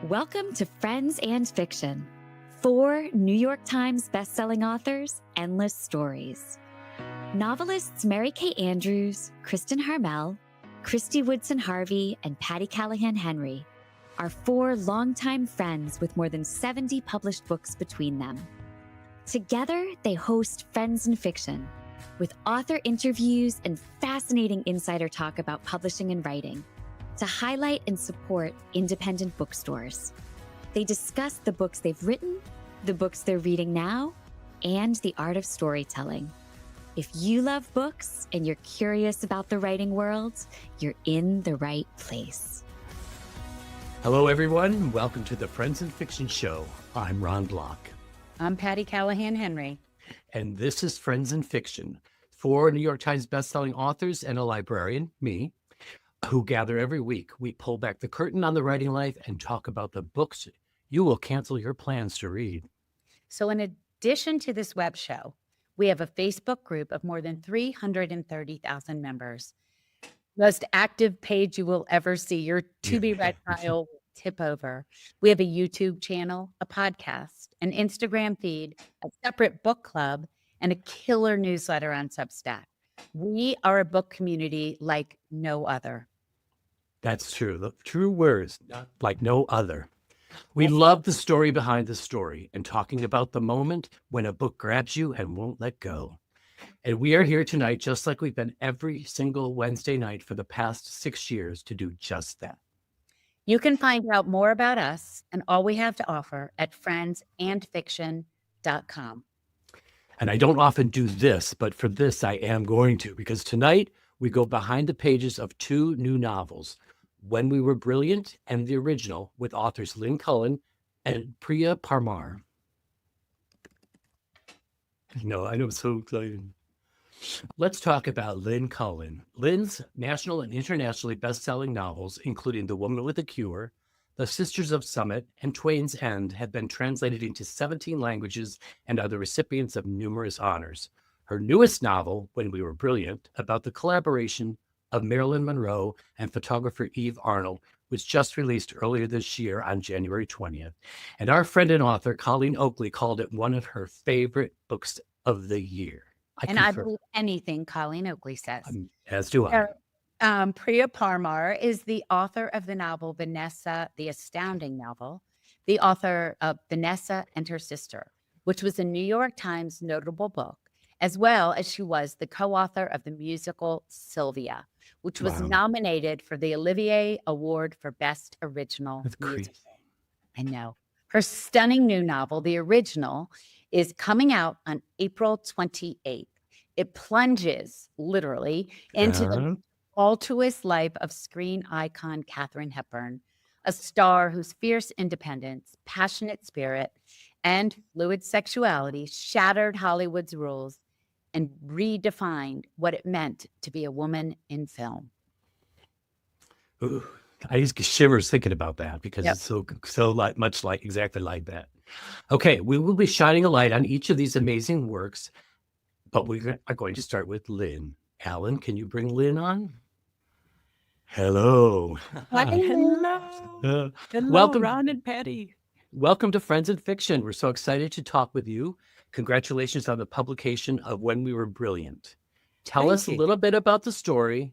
Welcome to Friends and Fiction. 4 New York Times bestselling authors, endless stories. Novelists Mary Kay Andrews, Kristen Harmel, Christy Woodson Harvey, and Patti Callahan Henry are 4 longtime friends with more than 70 published books between them. Together, they host Friends and Fiction, with author interviews and fascinating insider talk about publishing and writing, to highlight and support independent bookstores. They discuss the books they've written, the books they're reading now, and the art of storytelling. If you love books and you're curious about the writing world, you're in the right place. Hello, everyone. Welcome to the Friends and Fiction Show. I'm Ron Block. I'm Patti Callahan Henry. And this is Friends and Fiction, 4 New York Times bestselling authors and a librarian, me, who gather every week. We pull back the curtain on the writing life and talk about the books you will cancel your plans to read. So in addition to this web show, we have a Facebook group of more than 330,000 members. Most active page you will ever see. Your to-be-read pile will tip over. We have a YouTube channel, a podcast, an Instagram feed, a separate book club, and a killer newsletter on Substack. We are a book community like no other. That's true. The true words, like no other. We love the story behind the story and talking about the moment when a book grabs you and won't let go. And we are here tonight, just like we've been every single Wednesday night for the past 6 years, to do just that. You can find out more about us and all we have to offer at friendsandfiction.com. And I don't often do this, but for this I am going to, because tonight we go behind the pages of 2 new novels, When We Were Brilliant and the original, with authors Lynn Cullen and Priya Parmar. I know, I'm so excited. Let's talk about Lynn Cullen. Lynn's national and internationally best-selling novels, including The Woman with a Cure, The Sisters of Summit, and Twain's End, have been translated into 17 languages and are the recipients of numerous honors. Her newest novel, When We Were Brilliant, about the collaboration of Marilyn Monroe and photographer Eve Arnold, was just released earlier this year on January 20th. And our friend and author, Colleen Oakley, called it one of her favorite books of the year. I believe anything Colleen Oakley says. As do I. Priya Parmar is the author of the novel Vanessa, the astounding novel, the author of Vanessa and Her Sister, which was a New York Times notable book, as well as she was the co-author of the musical Sylvia, which was nominated for the Olivier Award for Best Original Musical. I know. Her stunning new novel, The Original, is coming out on April 28th. It plunges, literally, into the tumultuous life of screen icon Katharine Hepburn, a star whose fierce independence, passionate spirit, and fluid sexuality shattered Hollywood's rules and redefined what it meant to be a woman in film. Ooh, I just get shivers thinking about that because it's so much like exactly like that. Okay, we will be shining a light on each of these amazing works, but we are going to start with Lynn. Alan, can you bring Lynn on? Hello. Hello. Welcome, Ron and Patti. Welcome to Friends and Fiction. We're so excited to talk with you. Congratulations on the publication of When We Were Brilliant. Tell us a little bit about the story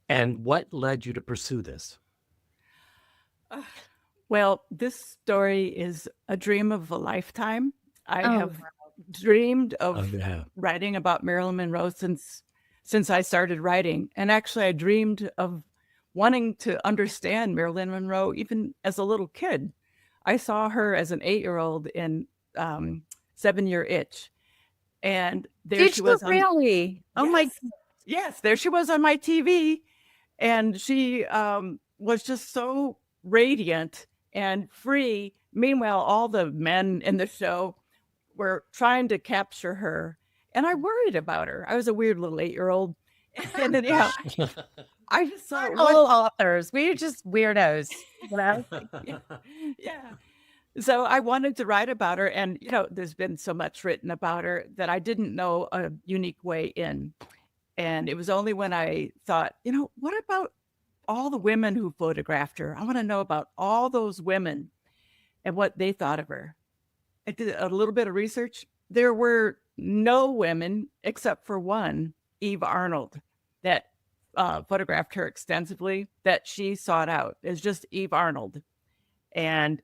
and what led you to pursue this. Well, this story is a dream of a lifetime. I have dreamed of writing about Marilyn Monroe since I started writing. And actually, I dreamed of wanting to understand Marilyn Monroe even as a little kid. I saw her as an 8-year-old in 7-Year Itch. And there she was. Really? Oh my. Yes, there she was on my TV. And she was just so radiant and free. Meanwhile, all the men in the show were trying to capture her. And I worried about her. I was a weird little 8-year-old. And then, I just saw all authors. We're just weirdos. You know? Yeah. So I wanted to write about her. And, there's been so much written about her that I didn't know a unique way in. And it was only when I thought, what about all the women who photographed her. I want to know about all those women and what they thought of her. I did a little bit of research. There were no women except for one, Eve Arnold, that photographed her extensively, that she sought out. It's just Eve Arnold. And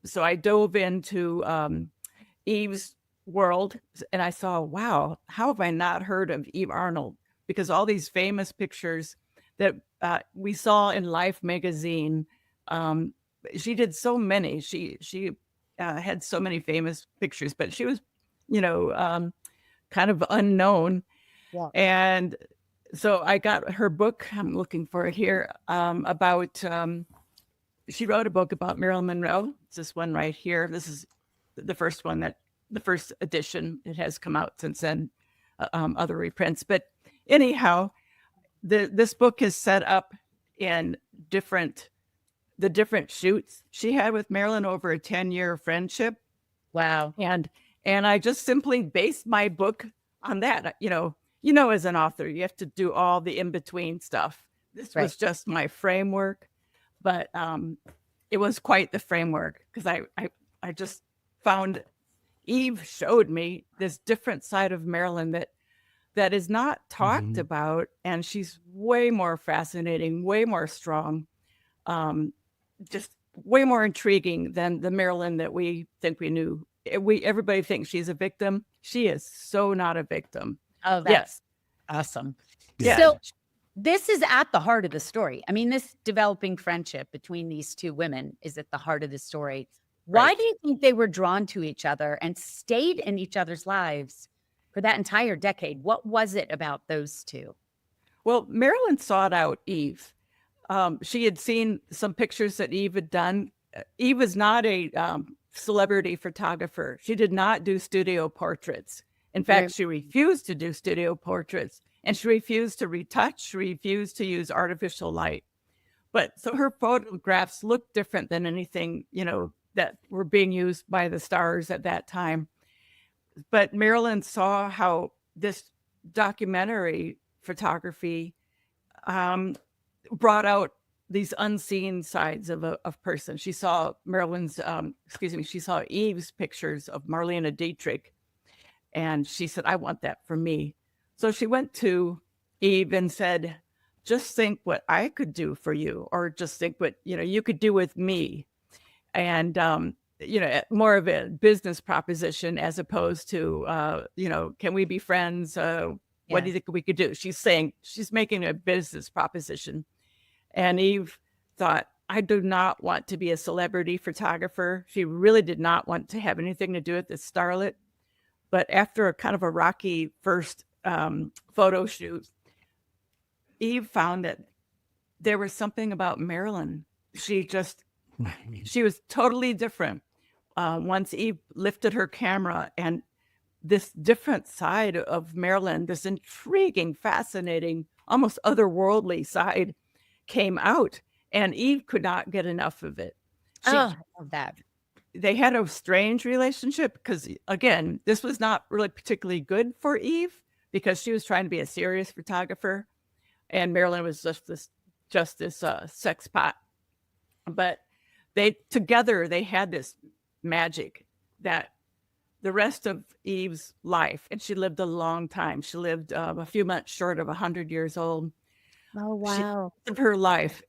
so I dove into Eve's world, and I saw, wow, how have I not heard of Eve Arnold? Because all these famous pictures that we saw in Life magazine, she did so many. She had so many famous pictures, but she was, kind of unknown. Yeah. And so I got her book. I'm looking for it here. About she wrote a book about Marilyn Monroe. It's this one right here. This is the first one, the first edition. It has come out since then, other reprints. But anyhow, this book is set up in the different shoots she had with Marilyn over a 10-year friendship. Wow. And I just simply based my book on that. As an author, you have to do all the in-between stuff. This was just my framework, but it was quite the framework, because I just found Eve showed me this different side of Marilyn that is not talked about, and she's way more fascinating, way more strong, just way more intriguing than the Marilyn that we think we knew. Everybody thinks she's a victim. She is so not a victim. Oh, that's awesome. Yeah. So this is at the heart of the story. I mean, this developing friendship between these two women is at the heart of the story. Why do you think they were drawn to each other and stayed in each other's lives for that entire decade? What was it about those two? Well, Marilyn sought out Eve. She had seen some pictures that Eve had done. Eve was not a celebrity photographer. She did not do studio portraits. In fact, she refused to do studio portraits, and she refused to retouch. She refused to use artificial light. But so her photographs looked different than anything, that were being used by the stars at that time. But Marilyn saw how this documentary photography brought out these unseen sides of a person. She saw she saw Eve's pictures of Marlene Dietrich, and she said, I want that for me. So she went to Eve and said, just think what I could do for you, or just think what, you could do with me. And, more of a business proposition as opposed to, can we be friends? What do you think we could do? She's making a business proposition. And Eve thought, I do not want to be a celebrity photographer. She really did not want to have anything to do with this starlet. But after a kind of a rocky first photo shoot, Eve found that there was something about Marilyn. She was totally different. Once Eve lifted her camera, and this different side of Marilyn, this intriguing, fascinating, almost otherworldly side came out, and Eve could not get enough of it. I love that. They had a strange relationship because, again, this was not really particularly good for Eve, because she was trying to be a serious photographer, and Marilyn was just this sex pot. But they had this magic that the rest of Eve's life, and she lived a long time. She lived a few months short of 100 years old. Oh, wow. She lived her life,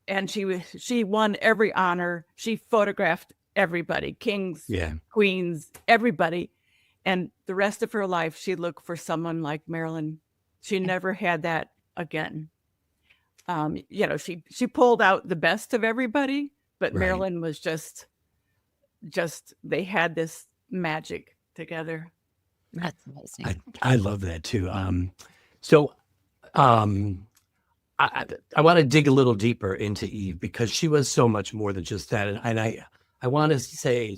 and she won every honor. She photographed everybody, kings, queens, everybody. And the rest of her life, she looked for someone like Marilyn. She never had that again. She pulled out the best of everybody, but Marilyn was just they had this magic together. That's amazing. I love that too. I want to dig a little deeper into Eve, because she was so much more than just that. And I want to say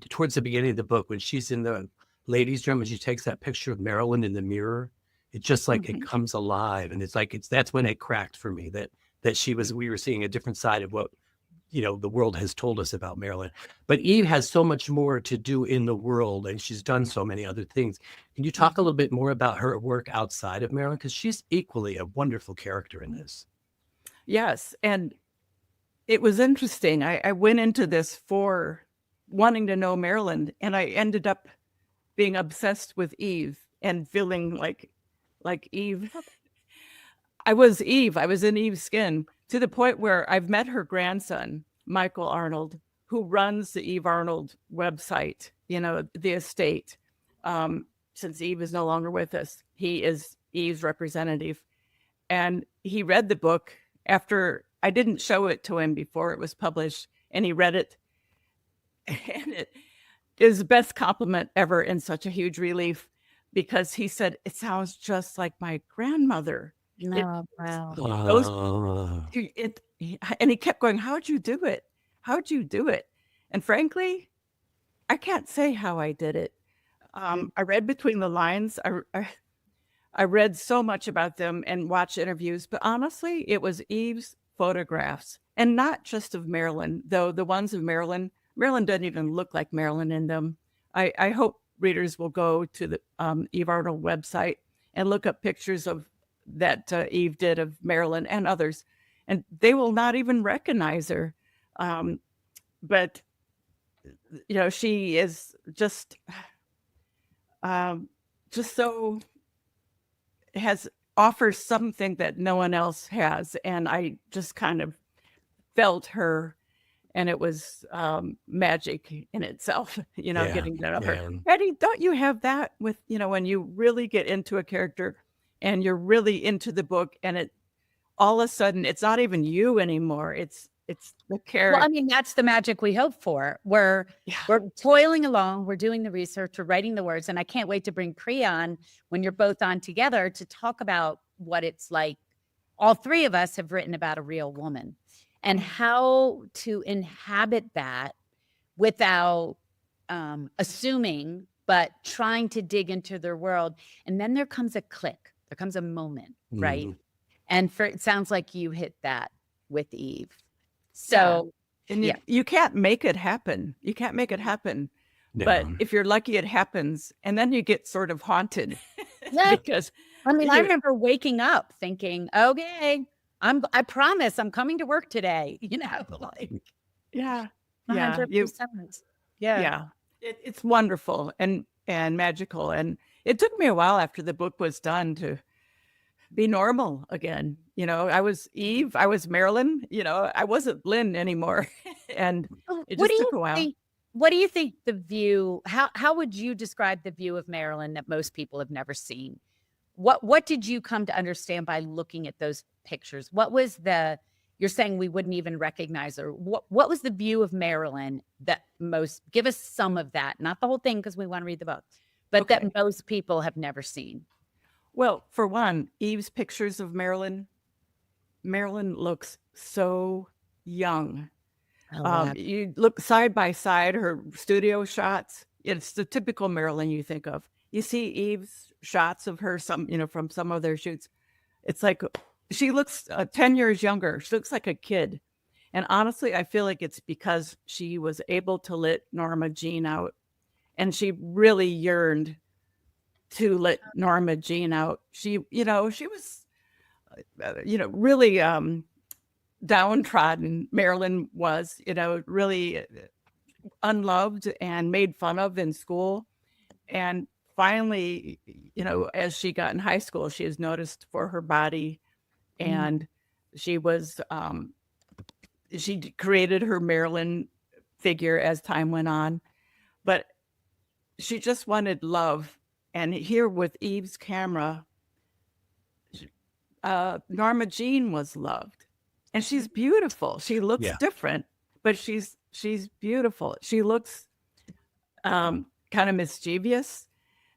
towards the beginning of the book, when she's in the ladies' room and she takes that picture of Marilyn in the mirror, it's just like it comes alive. And that's when it cracked for me that we were seeing a different side of what, the world has told us about Marilyn. But Eve has so much more to do in the world, and she's done so many other things. Can you talk a little bit more about her work outside of Marilyn? Because she's equally a wonderful character in this. Yes. And it was interesting. I went into this for wanting to know Marilyn, and I ended up being obsessed with Eve and feeling like Eve. I was Eve. I was in Eve's skin, to the point where I've met her grandson, Michael Arnold, who runs the Eve Arnold website, the estate. Since Eve is no longer with us, he is Eve's representative. And he read the book after I didn't show it to him before it was published, and he read it. And it is the best compliment ever and such a huge relief, because he said, it sounds just like my grandmother. No, wow. And he kept going, how'd you do it? How'd you do it? And frankly, I can't say how I did it. I read between the lines. I read so much about them and watched interviews, but honestly, it was Eve's photographs, and not just of Marilyn, though the ones of Marilyn doesn't even look like Marilyn in them. I hope readers will go to the Eve Arnold website and look up pictures of that Eve did of Marilyn and others, and they will not even recognize her. But she is just so offers something that no one else has, and I just kind of felt her, and it was magic in itself. Getting that up her. Eddie, don't you have that with when you really get into a character and you're really into the book, and it all of a sudden it's not even you anymore, it's the character. Well, I mean, that's the magic we hope for. We're toiling along, we're doing the research, we're writing the words, and I can't wait to bring Priya on when you're both on together to talk about what it's like. All three of us have written about a real woman and how to inhabit that without assuming, but trying to dig into their world. And then there comes a click, there comes a moment, right? And it sounds like you hit that with Eve. So, and you can't make it happen. You can't make it happen. No. But if you're lucky, it happens. And then you get sort of haunted. Because I remember waking up thinking, okay, I promise I'm coming to work today. Yeah. 100%. Yeah. It's wonderful and magical. And it took me a while after the book was done to be normal again. I was Eve, I was Marilyn, I wasn't Lynn anymore. And it just took a while. What do you think the view, how would you describe the view of Marilyn that most people have never seen? What did you come to understand by looking at those pictures? What was you're saying we wouldn't even recognize her. What was the view of Marilyn that give us some of that, not the whole thing, because we want to read the book, but that most people have never seen? Well, for one, Eve's pictures of Marilyn looks so young. You look side by side, her studio shots. It's the typical Marilyn you think of. You see Eve's shots of her, from some of their shoots. It's like she looks 10 years younger. She looks like a kid. And honestly, I feel like it's because she was able to let Norma Jean out, and she really yearned to let Norma Jean out. She was, really downtrodden. Marilyn was, really unloved and made fun of in school. And finally, as she got in high school, she was noticed for her body, and she was, she created her Marilyn figure as time went on, but she just wanted love. And here with Eve's camera, Norma Jean was loved, and she's beautiful. She looks different, but she's beautiful. She looks kind of mischievous,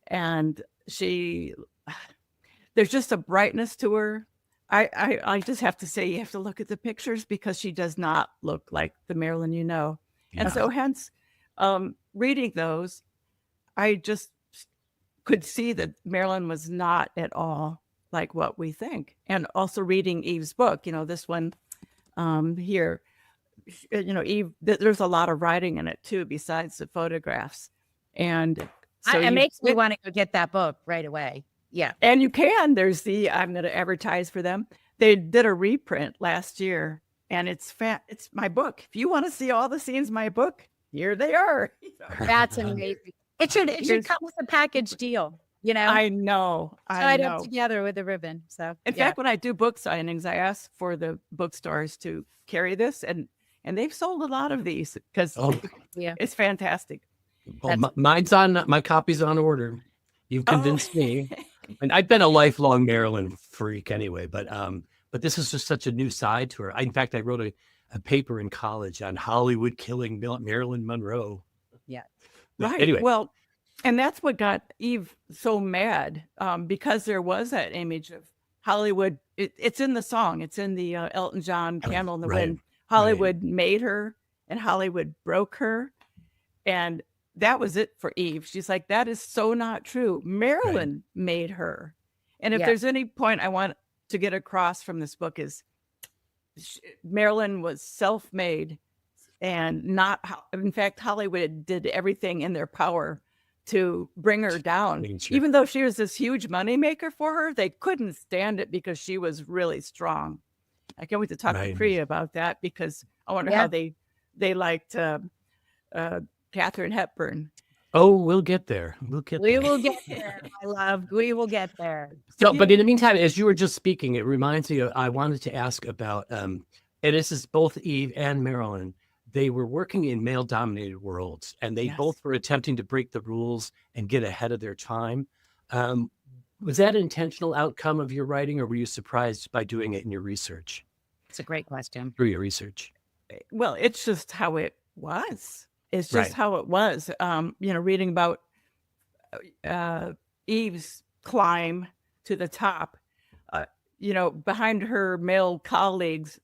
and there's just a brightness to her. I just have to say, you have to look at the pictures, because she does not look like the Marilyn and so hence reading those, I just could see that Marilyn was not at all like what we think. And also reading Eve's book, this one here, Eve, there's a lot of writing in it too, besides the photographs. And so it makes me want to go get that book right away. Yeah. And you can, I'm going to advertise for them. They did a reprint last year, and it's my book. If you want to see all the scenes in my book, here they are. That's amazing. It should come with a package deal, I know. Tied up together with a ribbon. So in fact, when I do book signings, I ask for the bookstores to carry this, and they've sold a lot of these because it's fantastic. Well, my copy's on order. You've convinced me. And I've been a lifelong Marilyn freak anyway, but this is just such a new side to her. In fact, I wrote a paper in college on Hollywood killing Marilyn Monroe. Yeah. Right. Anyway. Well, and that's what got Eve so mad, because there was that image of Hollywood. It's in the song. It's in the Elton John Candle in the Wind. Hollywood made her and Hollywood broke her. And that was it for Eve. She's like, that is so not true. Marilyn made her. And if there's any point I want to get across from this book is Marilyn was self-made and not, in fact, Hollywood did everything in their power to bring her down. Even though she was this huge moneymaker for her, they couldn't stand it because she was really strong. I can't wait to talk to Priya about that, because I wonder how they liked Katharine Hepburn. Oh, we'll get there. We will get there, my love. We will get there. So, but in the meantime, as you were just speaking, it reminds me I wanted to ask about, and this is both Eve and Marilyn. They were working in male-dominated worlds, and they both were attempting to break the rules and get ahead of their time. Was that an intentional outcome of your writing, or were you surprised by doing it in your research? It's a great question. Through your research. Well, it's just how it was. It's just how it was. Reading about Eve's climb to the top, behind her male colleagues,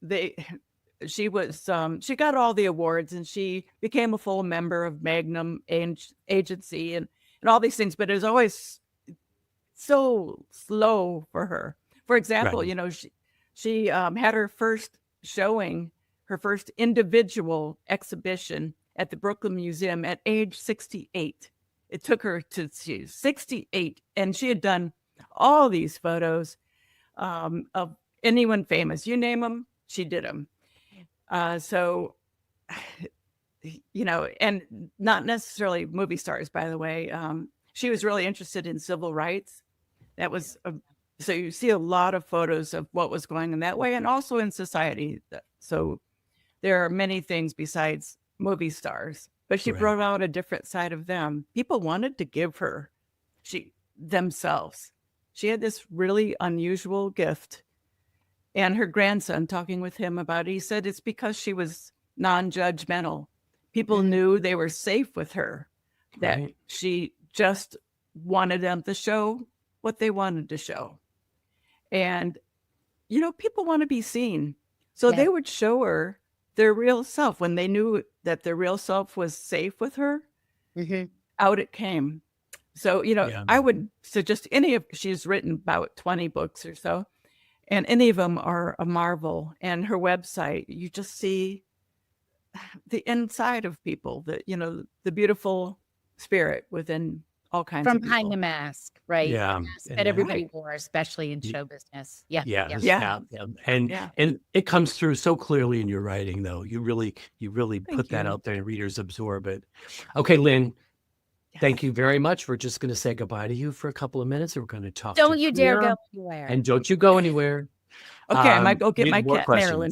she got all the awards, and she became a full member of Magnum Agency and all these things, but it was always so slow for her. For example, she had her first showing, her first individual exhibition at the Brooklyn Museum at age 68. It took her to 68, and she had done all these photos of anyone famous. You name them, she did them. So, and not necessarily movie stars, by the way. She was really interested in civil rights. That was so you see a lot of photos of what was going on that way, and also in society. So there are many things besides movie stars, but she brought out a different side of them. People wanted to give her themselves. She had this really unusual gift. And her grandson, talking with him about it, he said it's because she was non-judgmental. People knew they were safe with her, that she just wanted them to show what they wanted to show. And, people want to be seen. So they would show her their real self. When they knew that their real self was safe with her, out it came. So, I would suggest she's written about 20 books or so, and any of them are a marvel. And her website, you just see the inside of people, the beautiful spirit within all kinds of people. From behind the mask, right? Yeah. That everybody wore, especially in show business. Yeah. And it comes through so clearly in your writing, though. You really put that out there and readers absorb it. Okay, Lynn, thank you very much. We're just going to say goodbye to you for a couple of minutes, and we're going to talk. Don't you dare go anywhere. And don't you go anywhere. Okay, I might go get my cat, Marilyn.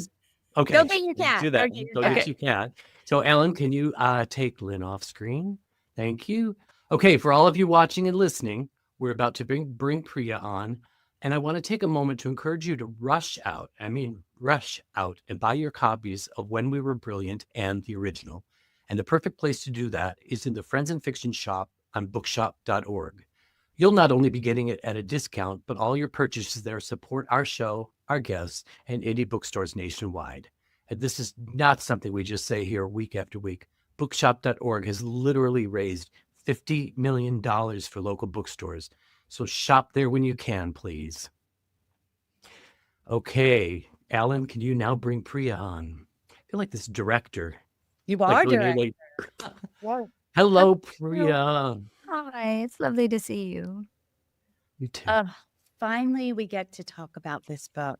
Okay. Go get your cat. Do that. Go get your cat. So, Ellen, can you take Lynn off screen? Thank you. Okay, for all of you watching and listening, we're about to bring Priya on, and I want to take a moment to encourage you to rush out and buy your copies of When We Were Brilliant and the original. And the perfect place to do that is in the Friends and Fiction shop on bookshop.org. You'll not only be getting it at a discount, but all your purchases there support our show, our guests, and indie bookstores nationwide. And this is not something we just say here week after week. Bookshop.org has literally raised $50 million for local bookstores. So shop there when you can, please. Okay, Alan, can you now bring Priya on? I feel like this director. You are director. Hello, Priya. Hi, it's lovely to see you. You too. Finally, we get to talk about this book.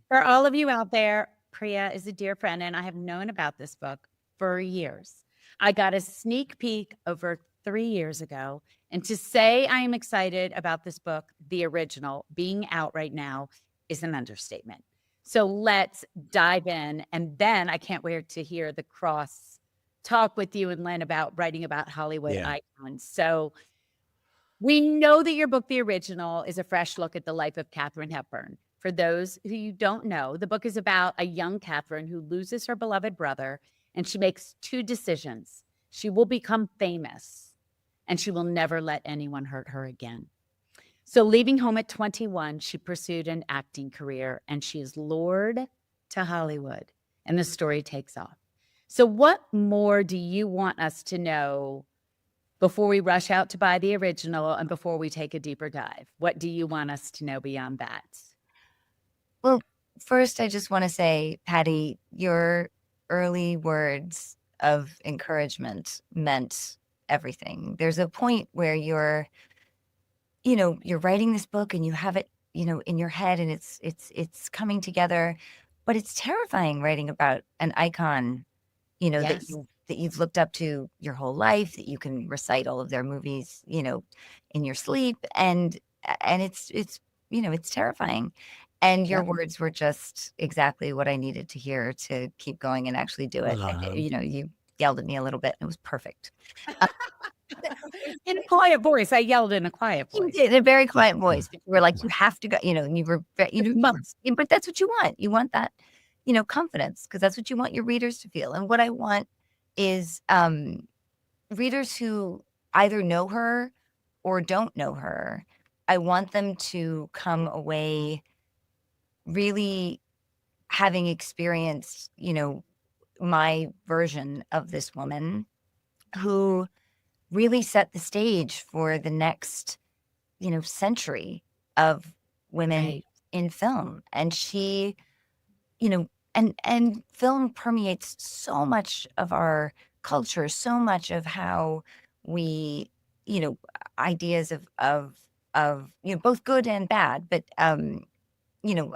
For all of you out there, Priya is a dear friend, and I have known about this book for years. I got a sneak peek over 3 years ago, and to say I am excited about this book, the original, being out right now is an understatement. So let's dive in, and then I can't wait to hear the cross talk with you and Lynn about writing about Hollywood icons. So we know that your book, the original, is a fresh look at the life of Katharine Hepburn. For those who you don't know, the book is about a young Katharine who loses her beloved brother, and she makes 2 decisions. She will become famous, and she will never let anyone hurt her again. So leaving home at 21, she pursued an acting career, and she is lured to Hollywood, and the story takes off. So what more do you want us to know before we rush out to buy the original and before we take a deeper dive? What do you want us to know beyond that? Well, first, I just want to say, Patti, your early words of encouragement meant everything. There's a point where you're writing this book and you have it, in your head, and it's coming together, but it's terrifying writing about an icon, Yes. that you've looked up to your whole life, that you can recite all of their movies, in your sleep, and it's terrifying. And your words were just exactly what I needed to hear to keep going and actually do it. And, you yelled at me a little bit, and it was perfect. In a quiet voice. I yelled in a quiet You voice. did, in a very quiet voice. You were like, you have to go, and you were, but that's what you want. You want that, confidence, because that's what you want your readers to feel. And what I want is readers who either know her or don't know her. I want them to come away really having experienced, my version of this woman who really set the stage for the next, century of women in film. And she, and film permeates so much of our culture, so much of how we, ideas of both good and bad, but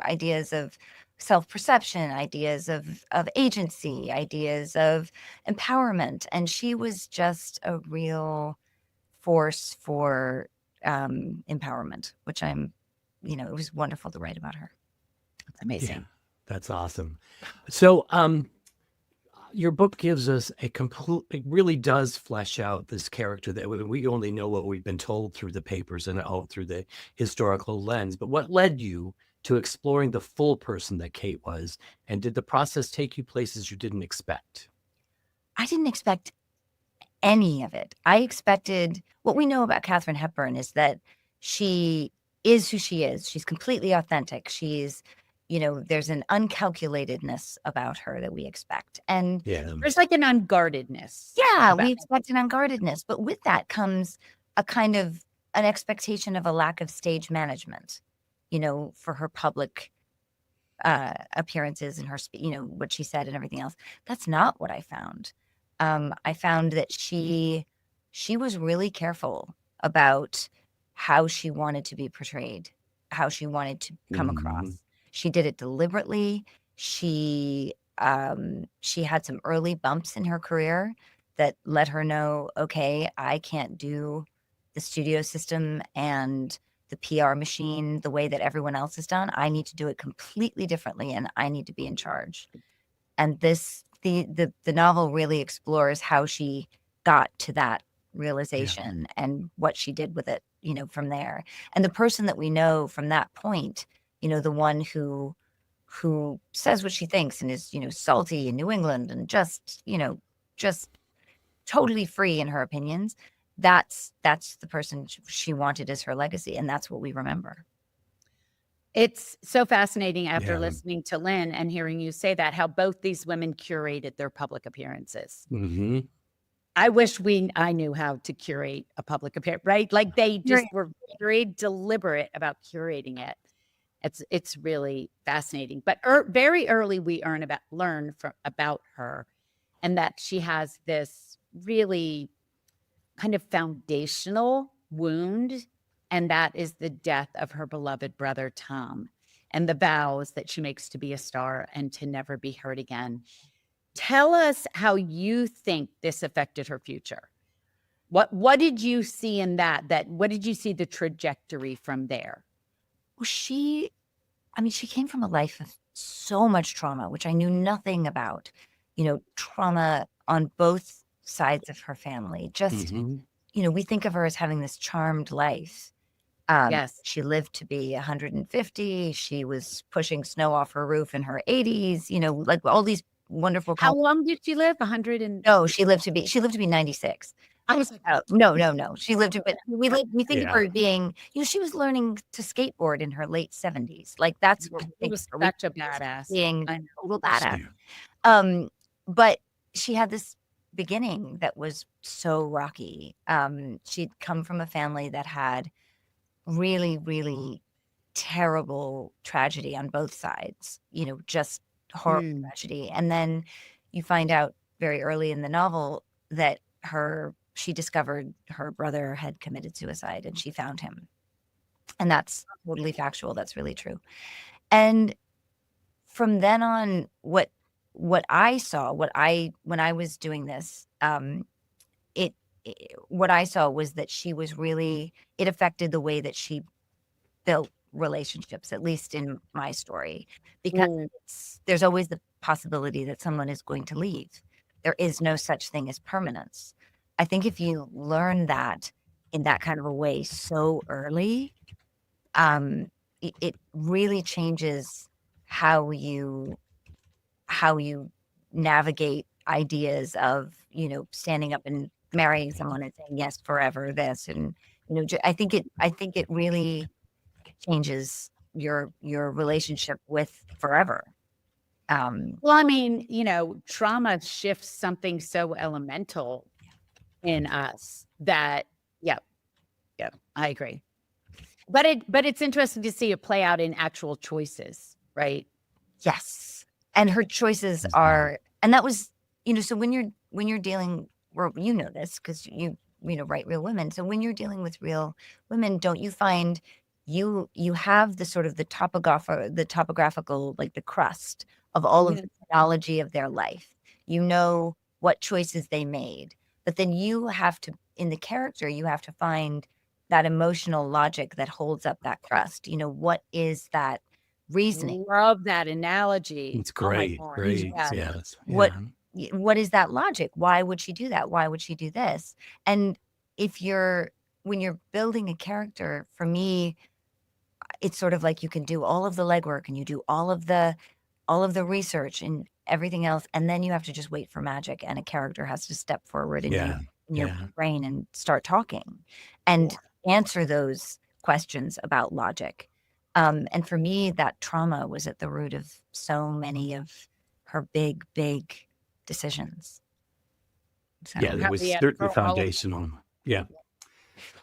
ideas of self-perception, ideas of agency, ideas of empowerment. And she was just a real force for empowerment, which it was wonderful to write about her. That's amazing. Yeah, that's awesome. So your book gives us it really does flesh out this character that we only know what we've been told through the papers and all through the historical lens. But what led you to exploring the full person that Kate was? And did the process take you places you didn't expect? I didn't expect any of it. I expected, what we know about Katharine Hepburn is that she is who she is. She's completely authentic. She's, there's an uncalculatedness about her that we expect. And there's like an unguardedness. Yeah, we expect an unguardedness. But with that comes a kind of an expectation of a lack of stage management, for her public appearances and her, what she said and everything else. That's not what I found. I found that she was really careful about how she wanted to be portrayed, how she wanted to come across. She did it deliberately. She had some early bumps in her career that let her know, okay, I can't do the studio system and the PR machine the way that everyone else has done. I need to do it completely differently, and I need to be in charge. And the novel really explores how she got to that realization and what she did with it, from there. And the person that we know from that point, the one who says what she thinks and is, salty in New England and just totally free in her opinions. That's the person she wanted as her legacy. And that's what we remember. It's so fascinating after listening to Lynn and hearing you say that, how both these women curated their public appearances. I wish I knew how to curate a public appearance, right? Like they just were very deliberate about curating it. It's really fascinating. But very early we learn about her, and that she has this really kind of foundational wound, and that is the death of her beloved brother Tom. and the vows that she makes to be a star and to never be heard again. Tell us how you think this affected her future. What did you see in that what did you see the trajectory from there? Well, she came from a life of so much trauma, which I knew nothing about, trauma on both sides of her family. Just, we think of her as having this charmed life. Yes. She lived to be 150. She was pushing snow off her roof in her 80s, like all these wonderful. How long did she live? 100 and No, she lived to be 96. I was like, no. She lived to, but we think of her being, she was learning to skateboard in her late 70s. Like that's what we she think was of her, such a badass. being I a know. total badass. But she had this beginning that was so rocky. She'd come from a family that had really, really terrible tragedy on both sides, just horrible tragedy. And then you find out very early in the novel that she discovered her brother had committed suicide and she found him. And that's totally factual. That's really true. And from then on, what I saw, when I was doing this, what I saw was that it affected the way that she built relationships, at least in my story, because there's always the possibility that someone is going to leave. There is no such thing as permanence. I think if you learn that in that kind of a way so early, it really changes how you navigate ideas of, standing up and marrying someone and saying yes forever this, and I think it really changes your relationship with forever. Well, I mean, trauma shifts something so elemental in us that, yeah, I agree. But it's interesting to see it play out in actual choices, right? Yes. And her choices are, and that was, so when you're dealing, or this because you write real women. So when you're dealing with real women, don't you find you have the sort of the topographical, like the crust of all of the chronology of their life, what choices they made, but then you have to, in the character, you have to find that emotional logic that holds up that crust. What is that reasoning? Love that analogy. It's great. Oh great. Yeah. Yes. What is that logic? Why would she do that? Why would she do this? And when you're building a character, for me, it's sort of like you can do all of the legwork and you do all of the research and everything else, and then you have to just wait for magic, and a character has to step forward in your brain and start talking and answer those questions about logic. And for me, that trauma was at the root of so many of her big decisions. So, it was certainly foundational. Yeah.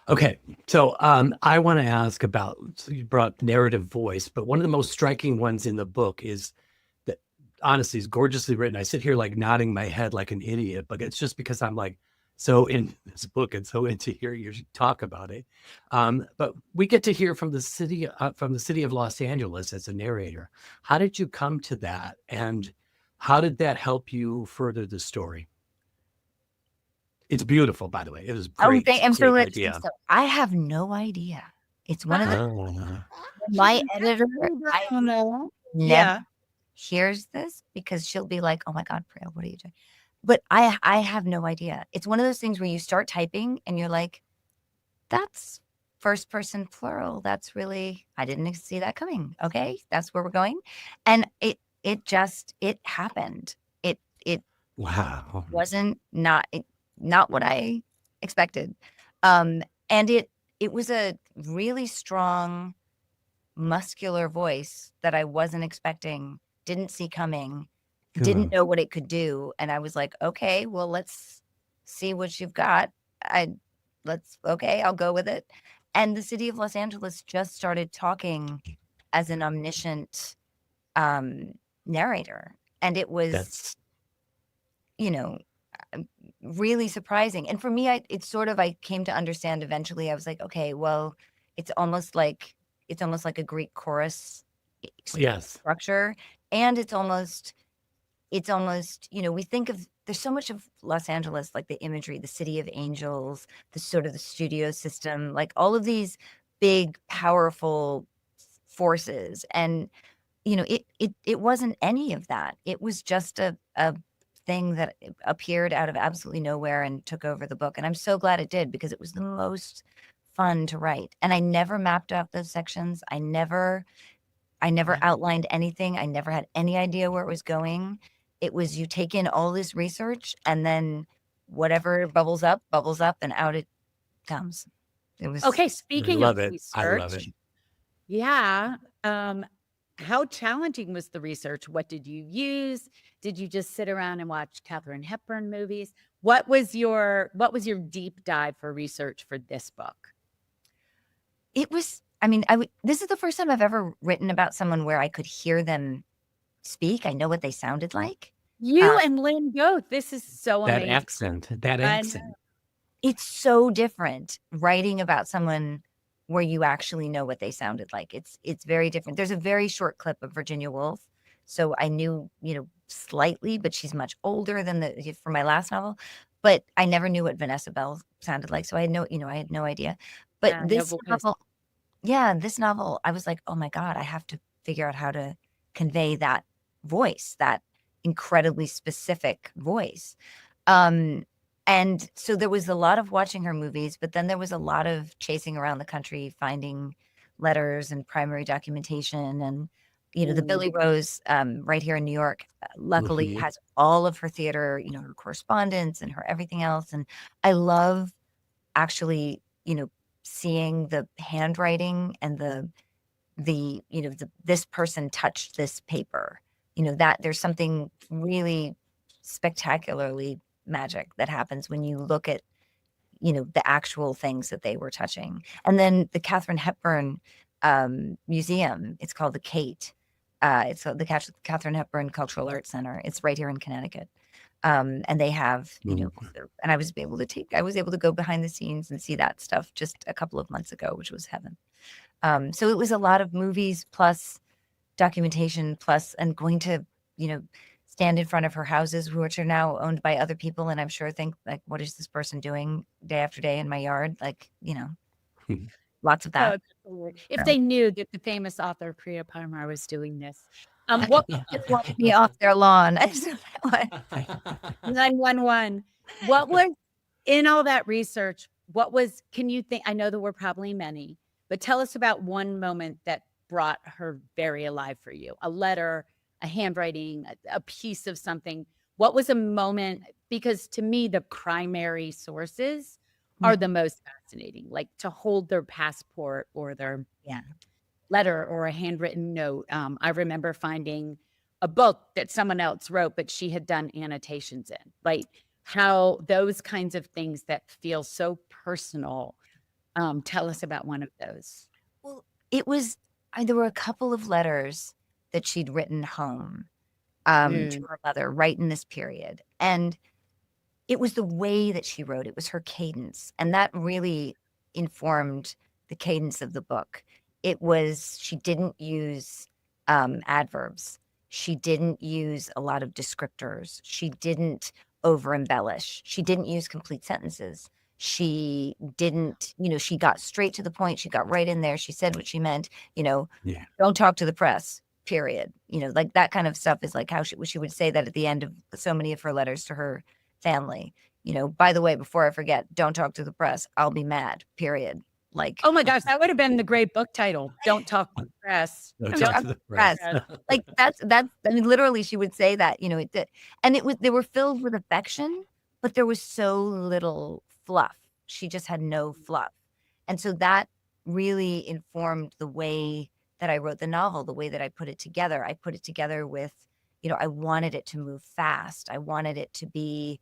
Okay. So I want to ask about, so you brought narrative voice, but one of the most striking ones in the book is that, honestly, is gorgeously written. I sit here like nodding my head like an idiot, but it's just because I'm like so in this book and so into hearing you talk about it. But we get to hear from the city of Los Angeles as a narrator. How did you come to that? And how did that help you further the story? It's beautiful, by the way. It was great. I'm so idea. So I have no idea. It's one of the my editor. I don't know. Never hears this because she'll be like, "Oh my God, Priya, what are you doing?" But I have no idea. It's one of those things where you start typing and you're like, "That's first person plural. That's really, I didn't see that coming." Okay, that's where we're going, and it happened. It wasn't not what I expected. And it was a really strong, muscular voice that I wasn't expecting, didn't see coming, didn't know what it could do. And I was like, okay, well, let's see what you've got. I'll go with it. And the city of Los Angeles just started talking as an omniscient narrator. And it was, really surprising. And for me, I came to understand eventually. I was like, okay, well, it's almost like a Greek chorus Yes. structure. And it's almost, we think of, there's so much of Los Angeles, like the imagery, the city of angels, the sort of the studio system, like all of these big, powerful forces. And, it wasn't any of that. It was just a thing that appeared out of absolutely nowhere and took over the book. And I'm so glad it did, because it was the most fun to write. And I never mapped out those sections. I never outlined anything. I never had any idea where it was going. It was, you take in all this research, and then whatever bubbles up, and out it comes. It was Okay, speaking of research. I love it. Yeah. How challenging was the research? What did you use? Did you just sit around and watch Katharine Hepburn movies? What was your deep dive for research for this book? It was, this is the first time I've ever written about someone where I could hear them speak. I know what they sounded like. You and Lynn both. This is so amazing. That accent. It's so different writing about someone where you actually know what they sounded like. It's very different. There's a very short clip of Virginia Woolf. So I knew, slightly, but she's much older than for my last novel. But I never knew what Vanessa Bell sounded like. So I had no idea. But this novel, I was like, oh my God, I have to figure out how to convey that voice, that incredibly specific voice. And so there was a lot of watching her movies, but then there was a lot of chasing around the country, finding letters and primary documentation. And, the Billy Rose right here in New York, luckily has all of her theater, her correspondence and her everything else. And I love actually, seeing the handwriting and this person touched this paper, that there's something really spectacularly magic that happens when you look at, the actual things that they were touching. And then the Katharine Hepburn museum, it's called the Kate. It's the Katharine Hepburn Cultural Arts Center. It's right here in Connecticut. And they have, and I was able to go behind the scenes and see that stuff just a couple of months ago, which was heaven. So it was a lot of movies plus documentation and going to, stand in front of her houses, which are now owned by other people. And I'm sure think like, what is this person doing day after day in my yard? Like, lots of that. If they knew that the famous author Priya Parmar was doing this. What want me off their lawn? 911. What was in all that research? Can you think? I know there were probably many, but tell us about one moment that brought her very alive for you. A letter, a handwriting, a piece of something. What was a moment? Because to me, the primary sources are the most fascinating, like to hold their passport or their letter or a handwritten note. I remember finding a book that someone else wrote, but she had done annotations in, like how those kinds of things that feel so personal. Tell us about one of those. Well, there were a couple of letters that she'd written home to her mother right in this period. And it was the way that she wrote. It was her cadence. And that really informed the cadence of the book. She didn't use adverbs. She didn't use a lot of descriptors. She didn't over embellish. She didn't use complete sentences. She didn't, she got straight to the point. She got right in there. She said what she meant, don't talk to the press, period. Like that kind of stuff is like how she would say that at the end of so many of her letters to her family. By the way, before I forget, don't talk to the press. I'll be mad, period. Like, oh my gosh, that would have been the great book title. Don't talk to the press. Don't talk to the press. Like that's, literally she would say that, it did. And they were filled with affection, but there was so little fluff. She just had no fluff. And so that really informed the way that I wrote the novel, the way that I put it together. I put it together with, I wanted it to move fast. I wanted it to be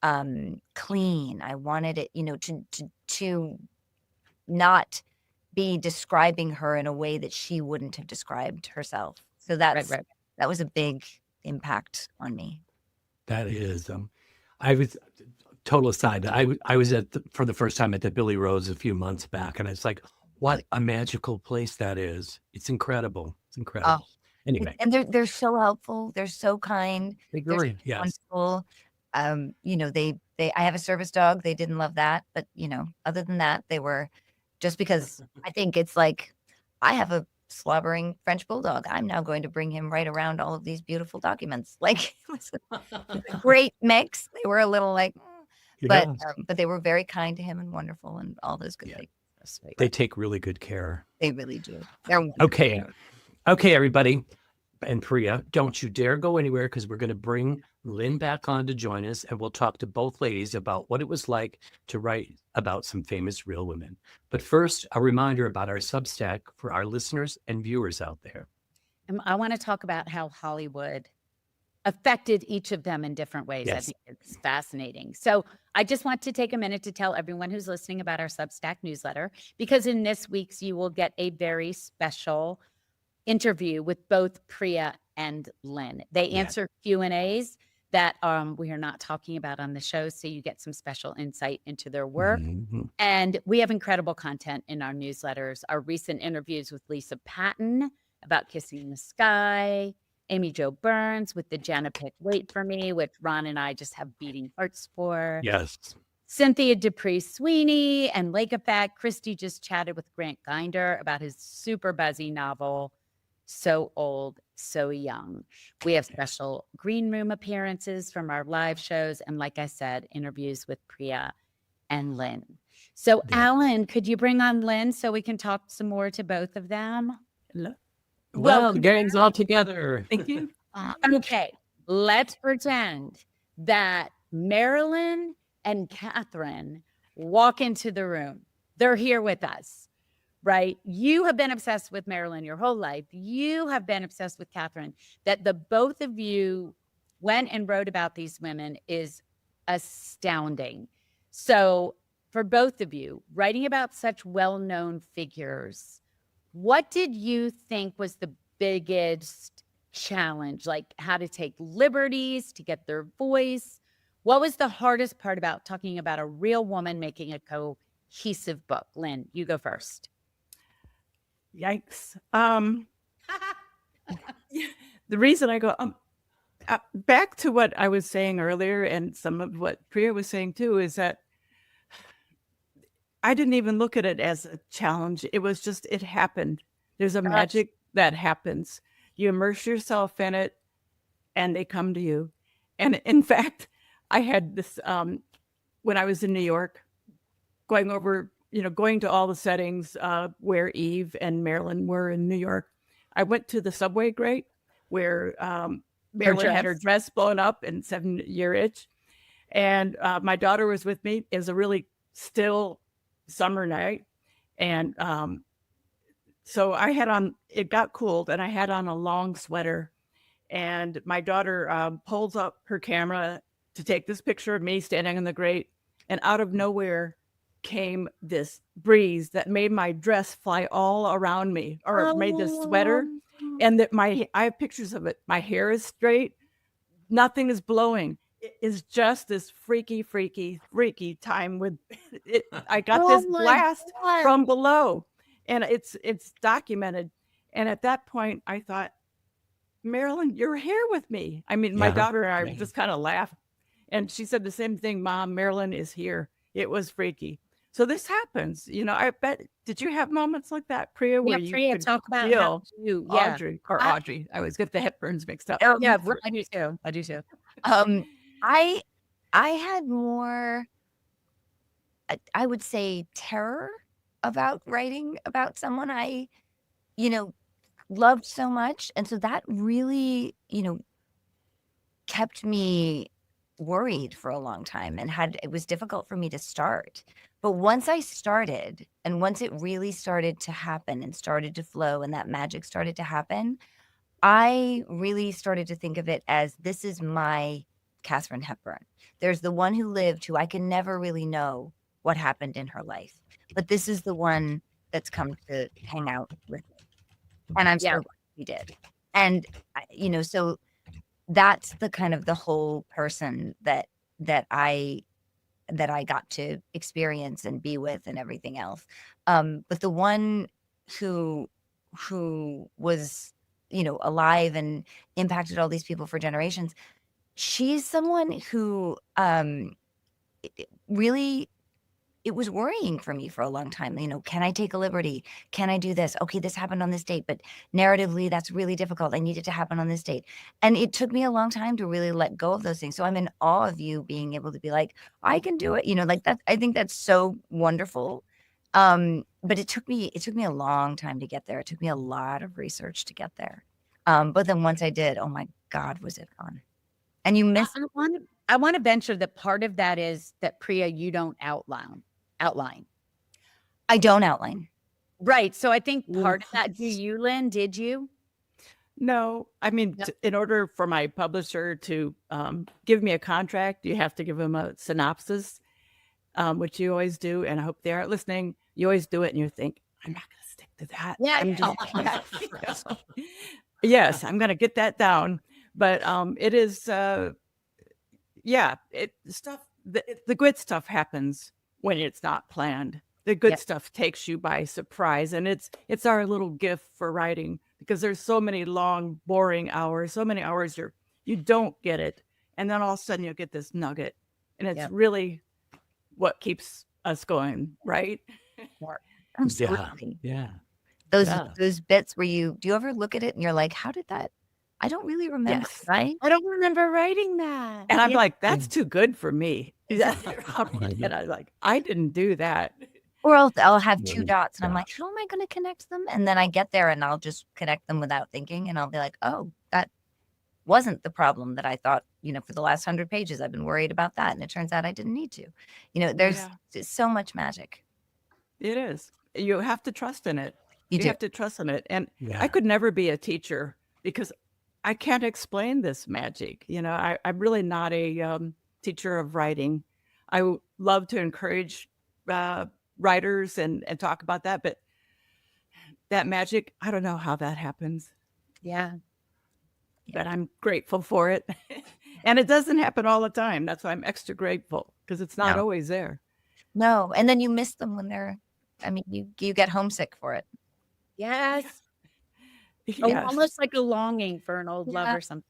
clean. I wanted it, to not be describing her in a way that she wouldn't have described herself. So that was a big impact on me. That is, I was total aside. I was for the first time at the Billy Rose a few months back, and it's like, what a magical place that is. It's incredible. It's incredible. Anyway, and they're so helpful. They're so kind. they They're really, so yes. wonderful. You know, I have a service dog. They didn't love that, but you know, other than that, they were just because I think it's like I have a slobbering French bulldog. I'm now going to bring him right around all of these beautiful documents. Like it was a great mix. They were a little like, but they were very kind to him and wonderful and all those good things. They take really good care. They really do. They're okay. Okay, everybody. And Priya, don't you dare go anywhere because we're going to bring Lynn back on to join us, and we'll talk to both ladies about what it was like to write about some famous real women. But first, a reminder about our Substack for our listeners and viewers out there. I want to talk about how Hollywood affected each of them in different ways. Yes. I think it's fascinating. So I just want to take a minute to tell everyone who's listening about our Substack newsletter, because in this week's, you will get a very special interview with both Priya and Lynn. They answer Q&As that we are not talking about on the show, so you get some special insight into their work. Mm-hmm. And we have incredible content in our newsletters. Our recent interviews with Lisa Patton about Kissing the Sky, Amy Jo Burns with the Jenna Pick Wait for Me, which Ron and I just have beating hearts for. Yes. Cynthia Dupree Sweeney and Lake Effect. Christy just chatted with Grant Ginder about his super buzzy novel, So Old, So Young. We have special green room appearances from our live shows. And like I said, interviews with Priya and Lynn. So Alan, could you bring on Lynn so we can talk some more to both of them? Well, gang's all together. Thank you. Okay, let's pretend that Marilyn and Katharine walk into the room. They're here with us, right? You have been obsessed with Marilyn your whole life. You have been obsessed with Katharine. That the both of you went and wrote about these women is astounding. So for both of you, writing about such well-known figures, what did you think was the biggest challenge? Like how to take liberties to get their voice? What was the hardest part about talking about a real woman making a cohesive book? Lynn, you go first. Yikes. The reason I go back to what I was saying earlier, and some of what Priya was saying too, is that I didn't even look at it as a challenge. It was just, it happened. There's a magic that happens. You immerse yourself in it and they come to you. And in fact, I had this, when I was in New York, going to all the settings where Eve and Marilyn were in New York. I went to the subway grate where Marilyn had her dress blown up in 7-Year Itch. And my daughter was with me. It was a really still summer night. And so I had on, it got cold and I had on a long sweater. And my daughter pulls up her camera to take this picture of me standing in the grate. And out of nowhere came this breeze that made my dress fly all around me, or made this sweater. And that I have pictures of it. My hair is straight. Nothing is blowing. It is just this freaky time with it. I got this blast from below, and it's documented. And at that point I thought, Marilyn, you're here with me. I mean, my daughter and I just kind of laughed, and she said the same thing. Mom, Marilyn is here. It was freaky. So this happens, I bet. Did you have moments like that, Priya, where you could talk about feel Audrey? I always get the Hepburns mixed up. Yeah, I do too. I had more, I would say, terror about writing about someone I, loved so much. And so that really, kept me worried for a long time, and it was difficult for me to start. But once I started, and once it really started to happen and started to flow and that magic started to happen, I really started to think of it as, this is my Katharine Hepburn. There's the one who lived, who I can never really know what happened in her life, but this is the one that's come to hang out with me. And I'm so glad he did. And, so that's the kind of the whole person that I got to experience and be with and everything else. But the one who was alive and impacted all these people for generations. She's someone who really, it was worrying for me for a long time. Can I take a liberty? Can I do this? Okay, this happened on this date, but narratively, that's really difficult. I need it to happen on this date. And it took me a long time to really let go of those things. So I'm in awe of you being able to be like, I can do it. Like that. I think that's so wonderful. But it took me a long time to get there. It took me a lot of research to get there. But then once I did, oh my God, was it fun? And you missed. I want to venture that part of that is that, Priya, you don't outline. I don't outline. Right. So I think part of that, do you, Lynn? Did you? No, I mean, in order for my publisher to give me a contract, you have to give them a synopsis, which you always do. And I hope they aren't listening. You always do it and you think, I'm not going to stick to that. Yeah. I'm just, yes, I'm going to get that down. But it is, the good stuff happens when it's not planned. The good stuff takes you by surprise. And it's our little gift for writing, because there's so many long, boring hours, so many hours you don't get it. And then all of a sudden you'll get this nugget. And it's really what keeps us going, right? Absolutely. Yeah. Those bits where do you ever look at it and you're like, how did that? I don't really remember, right? I don't remember writing that. And I'm like, that's too good for me. And I'm like, I didn't do that. Or I'll have two dots and I'm like, how am I going to connect them? And then I get there and I'll just connect them without thinking. And I'll be like, oh, that wasn't the problem that I thought, for the last 100 pages, I've been worried about that. And it turns out I didn't need to. There's so much magic. It is. You have to trust in it. You have to trust in it. And I could never be a teacher because I can't explain this magic. I'm really not a teacher of writing. I love to encourage writers and talk about that, but that magic, I don't know how that happens. Yeah. But I'm grateful for it. And it doesn't happen all the time. That's why I'm extra grateful, because it's not always there. No. And then you miss them when you get homesick for it. Yes. Almost like a longing for an old love or something.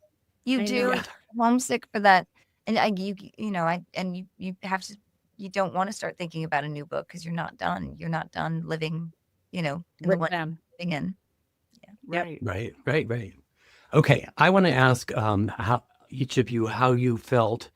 You do homesick for that. And you have to, you don't want to start thinking about a new book because you're not done. You're not done living, in the one you're living in. Yeah. Right. Okay. I want to ask how each of you, how you felt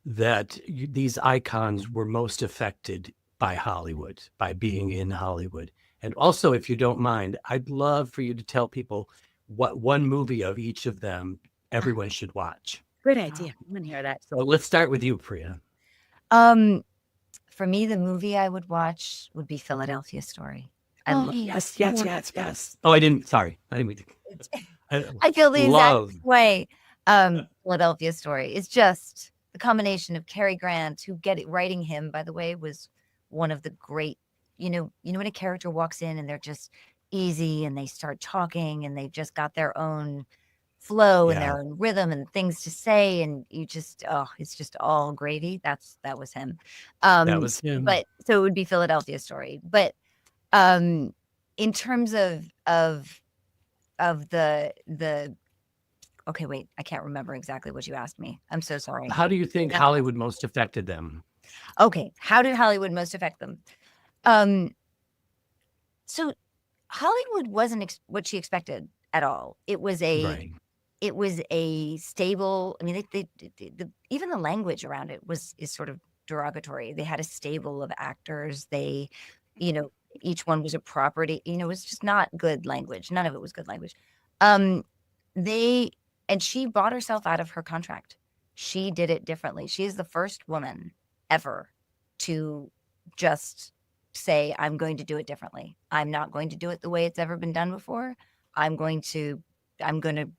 that these icons were most affected by Hollywood, by being in Hollywood. And also, if you don't mind, I'd love for you to tell people what one movie of each of them everyone should watch. Good idea. I'm going to hear that. So let's start with you, Priya. For me, the movie I would watch would be Philadelphia Story. Yes. Oh, I didn't mean to. I feel the exact way. Philadelphia Story is just the combination of Cary Grant, who writing him, by the way, was one of the great, when a character walks in and they're just easy and they start talking and they've just got their own flow and their own rhythm and things to say, and you just, it's just all gravy. That was him. That was him. But so it would be Philadelphia Story. But in terms of the okay, wait, I can't remember exactly what you asked me. I'm so sorry. How do you think Hollywood most affected them? Okay, how did Hollywood most affect them? So Hollywood wasn't what she expected at all. It was a stable. I mean, even the language around it is sort of derogatory. They had a stable of actors. They, each one was a property. It was just not good language. None of it was good language. And she bought herself out of her contract. She did it differently. She is the first woman ever to just say, I'm going to do it differently. I'm not going to do it the way it's ever been done before. I'm going to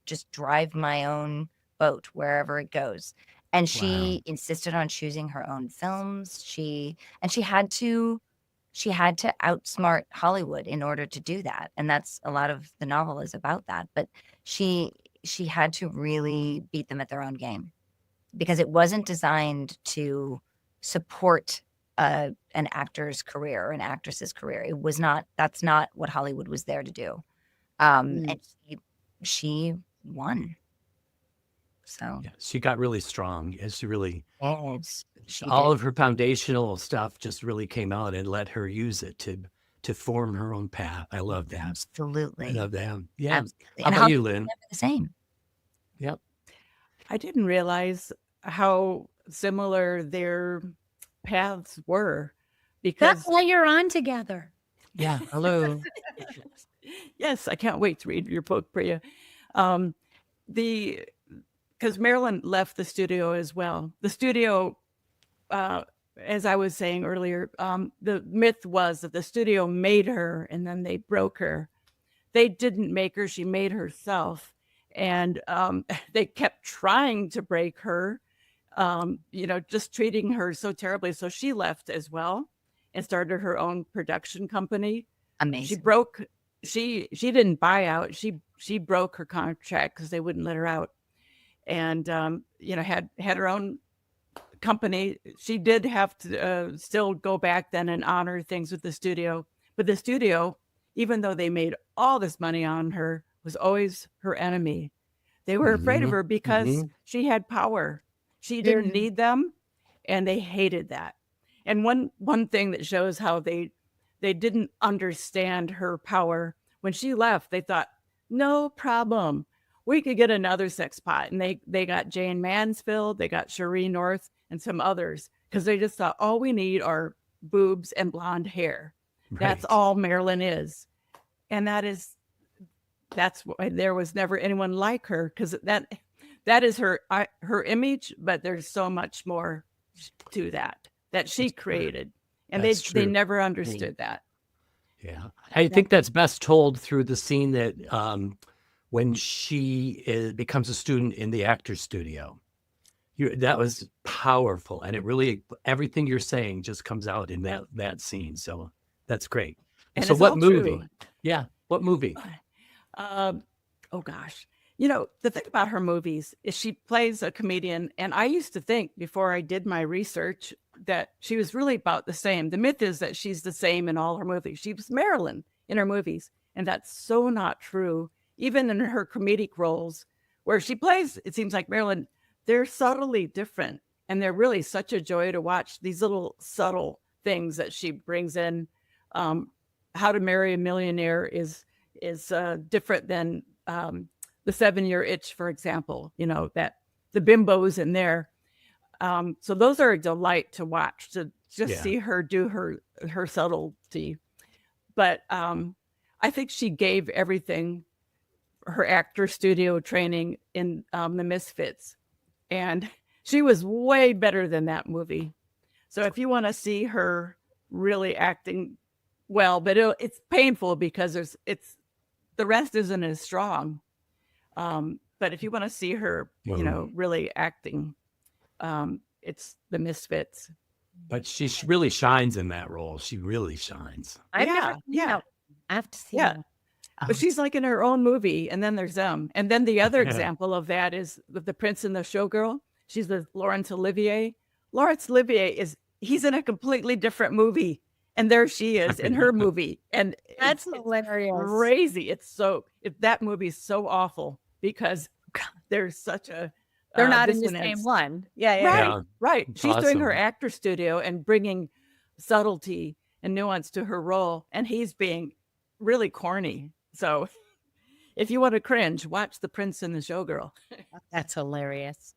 just drive my own boat wherever it goes. And she insisted on choosing her own films. She had to outsmart Hollywood in order to do that. And that's a lot of the novel is about that. But she had to really beat them at their own game, because it wasn't designed to support an actor's career or an actress's career. It was not. That's not what Hollywood was there to do. And she won. So Yeah, she got really strong. She really, she all did. of her foundational stuff just really came out and let her use it to form her own path. I love that. I Absolutely. love that. Yeah. Absolutely. How And about you, Hollywood's Lynn? never the same. Yep. I didn't realize how similar their paths were That's because why you're on together. Yeah. Hello. yes, I can't wait to read your book, Priya. Um, because Marilyn left the studio as well. The studio, as I was saying earlier, the myth was that the studio made her and then they broke her. They didn't make her; she made herself, and they kept trying to break her. Just treating her so terribly. So she left as well and started her own production company. Amazing. She didn't buy out. She broke her contract because they wouldn't let her out, and had her own company. She did have to still go back then and honor things with the studio, but the studio, even though they made all this money on her, was always her enemy. They were afraid of her because she had power. She didn't need them, and they hated that. And one thing that shows how they didn't understand her power, when she left, they thought, no problem, we could get another sex pot. And they got Jane Mansfield, they got Cherie North, and some others, because they just thought, all we need are boobs and blonde hair. Right. That's all Marilyn is. And that's why there was never anyone like her, because that is her image, but there's so much more to that she created, and they never understood that. Yeah, I think that's best told through the scene that when she becomes a student in the actor's studio. That was powerful, and it really, everything you're saying just comes out in that scene. So that's great. And so what movie? True. Yeah, what movie? Oh gosh. The thing about her movies is she plays a comedian. And I used to think, before I did my research, that she was really about the same. The myth is that she's the same in all her movies. She was Marilyn in her movies. And that's so not true. Even in her comedic roles, where she plays, it seems like Marilyn, they're subtly different. And they're really such a joy to watch, these little subtle things that she brings in. How to Marry a Millionaire is different than the 7-Year Itch, for example, that the bimbos in there. So those are a delight to watch, to just see her do her subtlety. But I think she gave everything, her actor studio training in The Misfits. And she was way better than that movie. So if you want to see her really acting well, but it's painful because the rest isn't as strong. But if you want to see her, really acting, it's The Misfits. But she really shines in that role. She really shines. I have to see that. But she's like in her own movie, and then there's them. And then the other example of that is The Prince and the Showgirl. She's with Laurence Olivier. Laurence Olivier he's in a completely different movie. And there she is in her movie. And that's hilarious. Crazy. That movie is so awful because there's such a they're not in the same one. Yeah. Right. She's awesome. doing her actor studio and bringing subtlety and nuance to her role. And he's being really corny. So if you want to cringe, watch The Prince and the Showgirl. That's hilarious.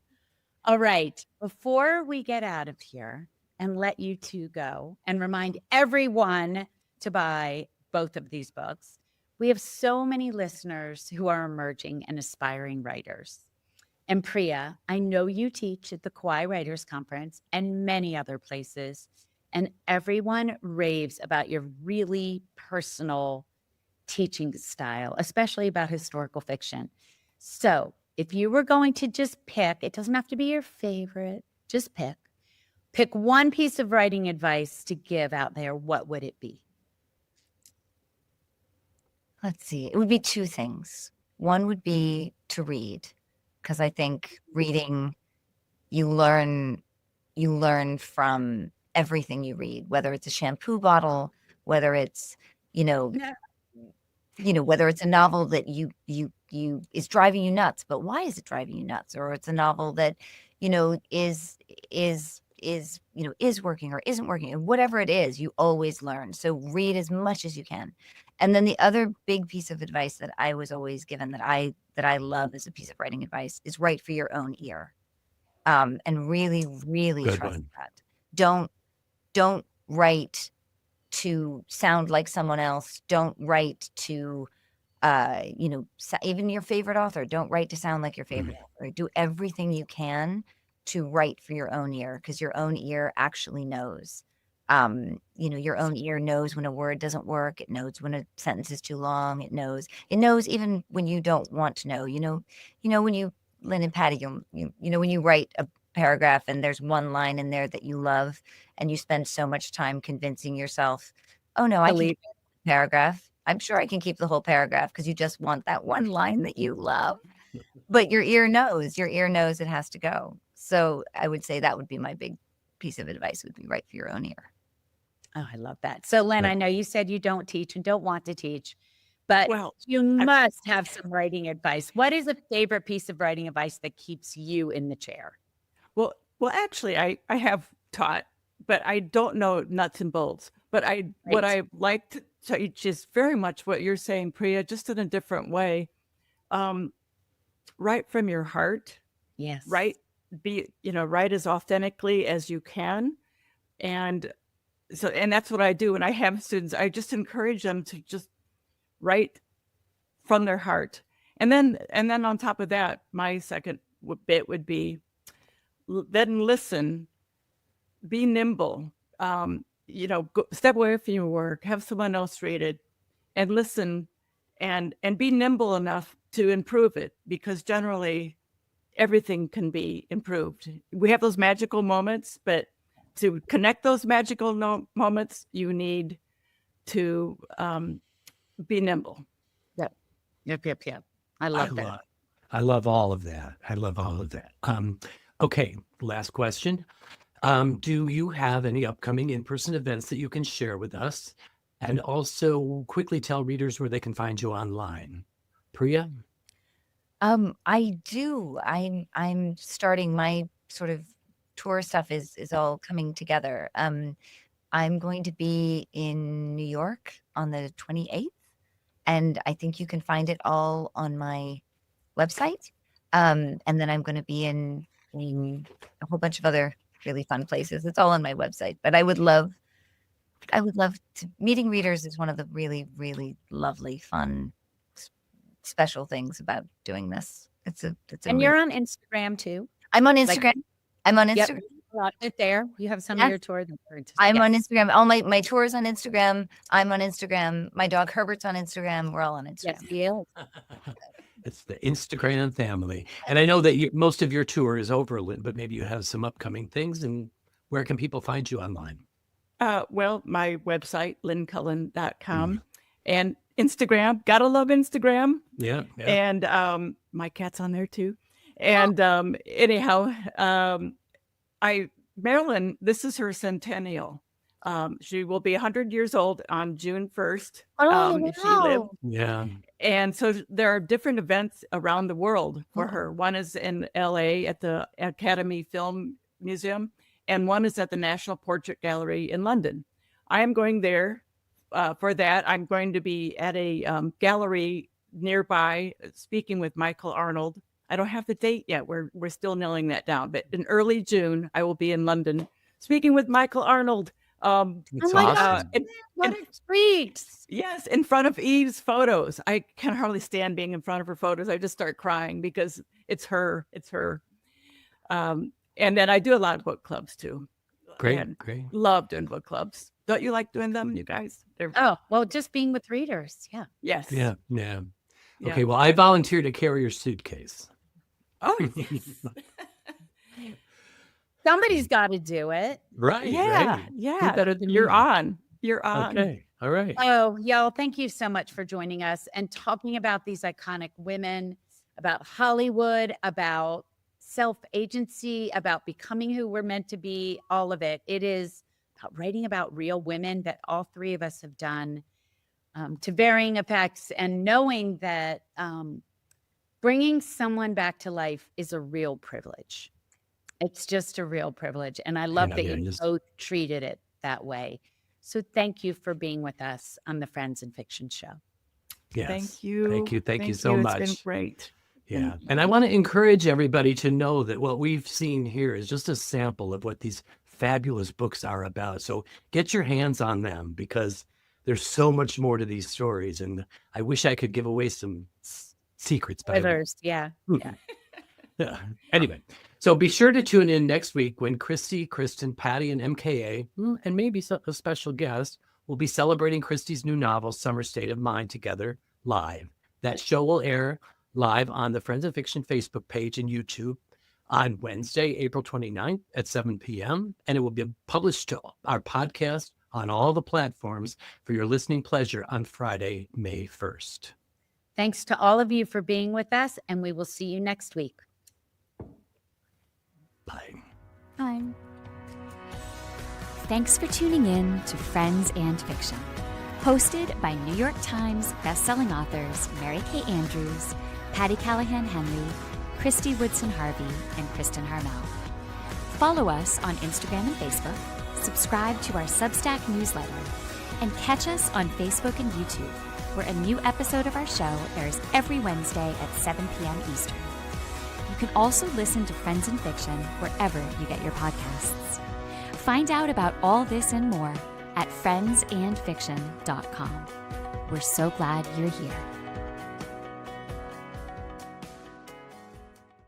All right. Before we get out of here and let you two go and remind everyone to buy both of these books, we have so many listeners who are emerging and aspiring writers. And Priya, I know you teach at the Kauai Writers Conference and many other places, and everyone raves about your really personal teaching style, especially about historical fiction. So if you were going to just pick, it doesn't have to be your favorite, just pick one piece of writing advice to give out there, what would it be? Let's see. It would be two things. One would be to read, because I think reading, you learn from everything you read, whether it's a shampoo bottle, whether it's, whether it's a novel that you is driving you nuts, but why is it driving you nuts? Or it's a novel that, is working or isn't working, and whatever it is, you always learn. So read as much as you can. And then the other big piece of advice that I was always given that I love as a piece of writing advice is write for your own ear. And really, really Good trust one. that. Don't write to sound like someone else. Don't write to, even your favorite author. Don't write to sound like your favorite author. Do everything you can to write for your own ear, because your own ear actually knows. Your own ear knows when a word doesn't work. It knows when a sentence is too long. It knows even when you don't want to know. When you, Lynn and Patty, when you write a paragraph and there's one line in there that you love, and you spend so much time convincing yourself, oh no, I can keep the paragraph. I'm sure I can keep the whole paragraph, because you just want that one line that you love. But your ear knows it has to go. So I would say that would be my big piece of advice, would be write for your own ear. Oh, I love that. So Lynn, I know you said you don't teach and don't want to teach, but you must have some writing advice. What is a favorite piece of writing advice that keeps you in the chair? Well, actually, I have taught, but I don't know nuts and bolts. But what I like to teach is very much what you're saying, Priya, just in a different way. Write from your heart. Yes. Write as authentically as you can. And that's what I do. When I have students, I just encourage them to just write from their heart. And then on top of that, my second bit would be, then listen, be nimble, step away from your work, have someone else read it, and listen, and be nimble enough to improve it, because generally everything can be improved. We have those magical moments, but to connect those magical moments, you need to be nimble. Yep. I love that. I love all of that. Okay, last question. Do you have any upcoming in-person events that you can share with us? And also quickly tell readers where they can find you online. Priya? I do. I'm starting my sort of tour stuff is all coming together. I'm going to be in New York on the 28th, and I think you can find it all on my website. And then I'm going to be in a whole bunch of other really fun places. It's all on my website, but I would love to, meeting readers is one of the really, really lovely, fun, special things about doing this. And you're on Instagram too. I'm on Instagram. Yep. It there. You have some of your tour. I'm on Instagram. All my tours on Instagram. I'm on Instagram. My dog Herbert's on Instagram. We're all on Instagram. Yes, It's the Instagram family. And I know that most of your tour is over, Lynn, but maybe you have some upcoming things. And where can people find you online? Well, my website, lynncullen.com, and Instagram. Gotta love Instagram. Yeah. And my cat's on there too. And anyhow, Marilyn, this is her centennial. She will be 100 years old on June 1st. If she lived. Yeah. And so there are different events around the world for her. One is in LA at the Academy Film Museum, and one is at the National Portrait Gallery in London. I am going there for that. I'm going to be at a gallery nearby speaking with Michael Arnold. I don't have the date yet. We're still nailing that down. But in early June, I will be in London speaking with Michael Arnold. It's awesome. What a treat. Yes, in front of Eve's photos. I can hardly stand being in front of her photos. I just start crying because it's her. And then I do a lot of book clubs too. Great. Love doing book clubs. Don't you like doing them, you guys? Just being with readers. Yeah. Yes. Yeah. Okay, well, I volunteer to carry your suitcase. Oh, yes. Somebody's got to do it. Right. Yeah. Right. Yeah. Who better than You're you? on. You're on. Okay. All right. Oh, y'all, thank you so much for joining us and talking about these iconic women, about Hollywood, about self-agency, about becoming who we're meant to be, all of it. It is about writing about real women that all three of us have done to varying effects, and knowing that bringing someone back to life is a real privilege. It's just a real privilege. And I love that you both treated it that way. So thank you for being with us on the Friends and Fiction Show. Yes. Thank you. Thank you so much. It's been great. Yeah. And I want to encourage everybody to know that what we've seen here is just a sample of what these fabulous books are about. So get your hands on them, because there's so much more to these stories. And I wish I could give away some secrets. Spoilers. Yeah. Anyway, so be sure to tune in next week when Christy, Kristen, Patty, and MKA, and maybe a special guest, will be celebrating Christy's new novel, Summer State of Mind, together live. That show will air live on the Friends of Fiction Facebook page and YouTube on Wednesday, April 29th at 7 p.m. And it will be published to our podcast on all the platforms for your listening pleasure on Friday, May 1st. Thanks to all of you for being with us, and we will see you next week. Bye. Bye. Thanks for tuning in to Friends and Fiction, hosted by New York Times bestselling authors Mary Kay Andrews, Patti Callahan Henry, Christy Woodson Harvey, and Kristen Harmel. Follow us on Instagram and Facebook, subscribe to our Substack newsletter, and catch us on Facebook and YouTube, where a new episode of our show airs every Wednesday at 7 p.m. Eastern. You can also listen to Friends and Fiction wherever you get your podcasts. Find out about all this and more at friendsandfiction.com. We're so glad you're here.